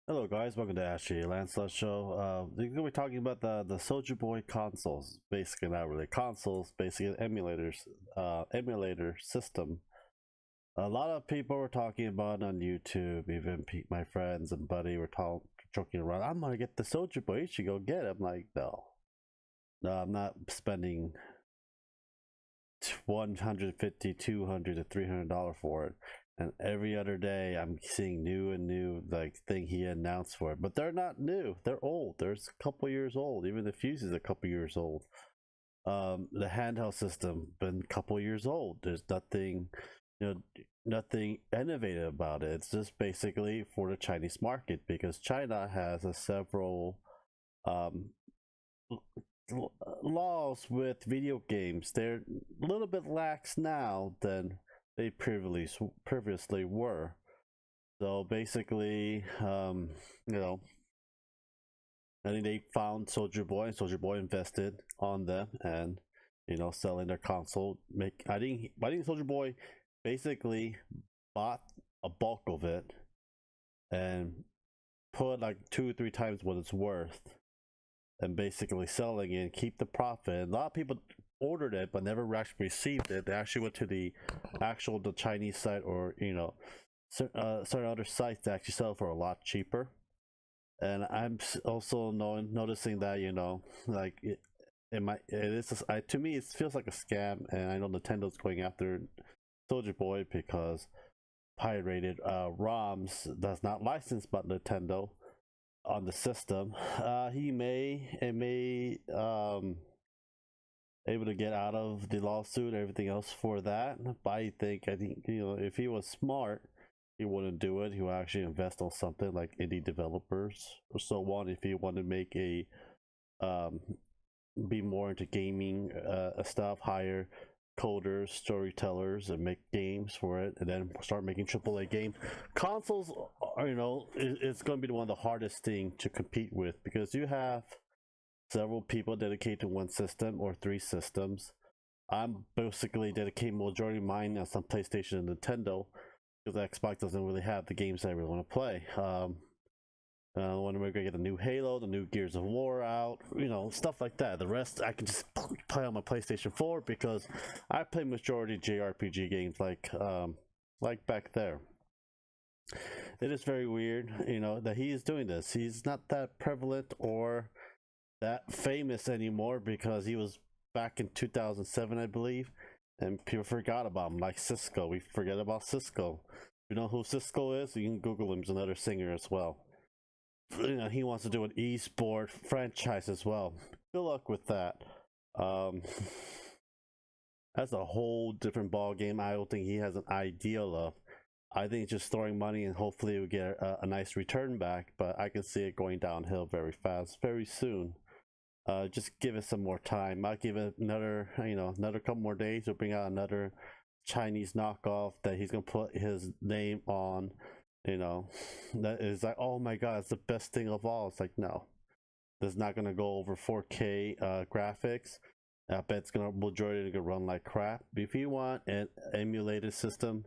Hello guys, welcome to Ashley Lancelot Show. We're gonna be talking about the Soulja Boy consoles. Basically, not really consoles, basically emulators, emulator system. A lot of people were talking about it on YouTube. Even my friends and buddy were joking around. I'm gonna get the Soulja Boy. You should go get it. I'm like, no, I'm not spending 150, 200 to $300 for it. And every other day I'm seeing new and new like thing he announced for it, but they're not new, they're old. There's a couple years old. Even the fuse is a couple years old. The handheld system been a couple years old. There's nothing, you know, nothing innovative about it. It's just basically for the Chinese market because China has a several um laws with video games. They're a little bit lax now than they previously were. So basically, you know, I think they found Soulja Boy, and Soulja Boy invested on them, and selling their console. I think Soulja Boy basically bought a bulk of it and put like 2 or 3 times what it's worth and basically selling it and keep the profit. A lot of people ordered it but never actually received it. They actually went to the Chinese site, or certain other sites that actually sell for a lot cheaper. And I'm also noticing that like to me it feels like a scam, and I know Nintendo's going after Soulja Boy because pirated ROMs that's not licensed by Nintendo on the system. He may able to get out of the lawsuit and everything else for that. But I think if he was smart, he wouldn't do it. He would actually invest on something like indie developers or so on. If he wanted to make a um be more into gaming stuff, hire coders, storytellers, and make games for it, and then start making AAA games. Consoles are, it's going to be one of the hardest thing to compete with because you have several people dedicated to one system or 3 systems. I'm basically dedicating majority of mine on some PlayStation and Nintendo because Xbox doesn't really have the games I really want to play. When we're gonna get a new Halo, the new Gears of War out, stuff like that. The rest I can just play on my PlayStation 4 because I play majority JRPG games like back there. It is very weird, that he is doing this. He's not that prevalent or that famous anymore because he was back in 2007, I believe, and people forgot about him. Like Cisco, we forget about Cisco. You know who Cisco is? You can Google him. He's another singer as well. He wants to do an esport franchise as well. Good luck with that. Um, that's a whole different ball game. I don't think he has an ideal of. I think just throwing money and hopefully we get a nice return back. But I can see it going downhill very fast, very soon. Just give it some more time. I'll give it another couple more days. We'll bring out another Chinese knockoff that he's gonna put his name on. That is like, oh my god, it's the best thing of all. It's like, no, it's not gonna go over 4K graphics. I bet it's majority gonna run like crap. But if you want an emulated system,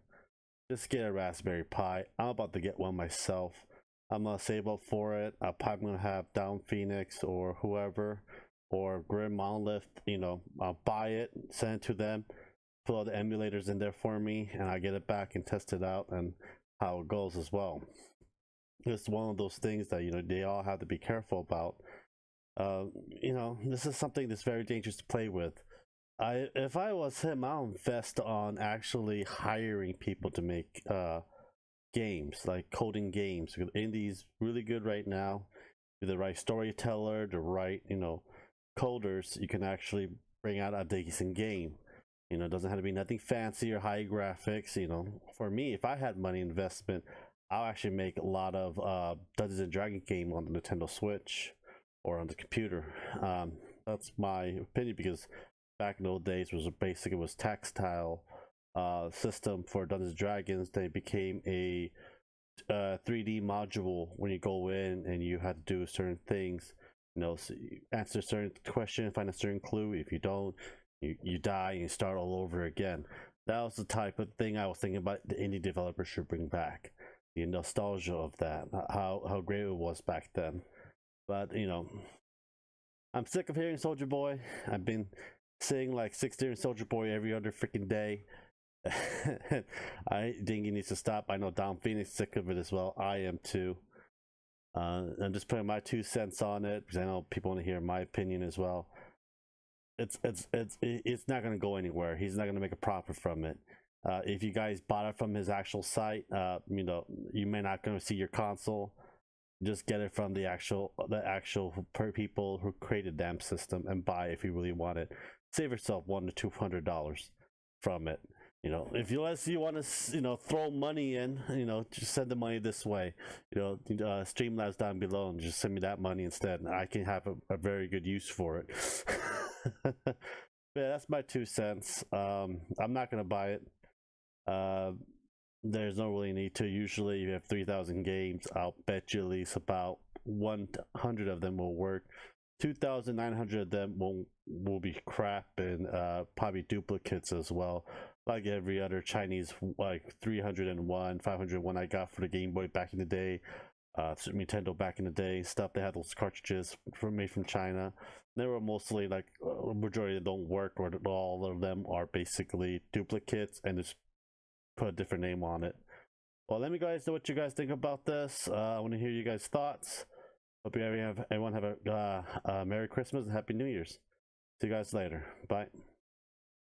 just get a Raspberry Pi. I'm about to get one myself. I'm gonna save up for it. I'm probably gonna have Down Phoenix or whoever or Grim Monolith. I'll buy it, send it to them, put all the emulators in there for me, and I get it back and test it out and how it goes as well. It's one of those things that they all have to be careful about. This is something that's very dangerous to play with. If I was him, I'll invest on actually hiring people to make games, like coding games. Indie's really good right now. With the right storyteller, the right coders, you can actually bring out a decent game. It doesn't have to be nothing fancy or high graphics. For me, if I had money investment, I'll actually make a lot of Dungeons and Dragon game on the Nintendo Switch or on the computer. That's my opinion because back in those days it was tactile system for Dungeons and Dragons. They became a 3D module when you go in and you had to do certain things. So you answer a certain question, find a certain clue. If you don't, you die and you start all over again. That was the type of thing I was thinking about the indie developers should bring back. the nostalgia of that, how great it was back then. But you know, I'm sick of hearing Soulja Boy. I've been saying like 6 different Soulja Boy every other freaking day. I think he needs to stop. I know Dom Phoenix is sick of it as well. I am too. I'm just putting my 2 cents on it because I know people want to hear my opinion as well. It's not going to go anywhere. He's not going to make a profit from it. If you guys bought it from his actual site, you know, you may not going to see your console. Just get it from the actual people who created damn system and buy if you really want it. Save yourself $100 to $200 from it. You know, if you want to, you know, throw money in, you know, just send the money this way. You know, Streamlabs down below, and just send me that money instead, and I can have a very good use for it. Yeah, that's my 2 cents. I'm not gonna buy it. There's no really need to. Usually, you have 3,000 games. I'll bet you at least about 100 of them will work. 2,900 of them will be crap, and probably duplicates as well. Like every other Chinese, like 301, 501 I got for the Game Boy back in the day, Super Nintendo back in the day, stuff. They had those cartridges made from China. They were mostly like majority that don't work, or all of them are basically duplicates, and just put a different name on it. Well, let me guys know what you guys think about this. I want to hear you guys' thoughts. Hope everyone have a Merry Christmas and Happy New Year's. See you guys later. Bye.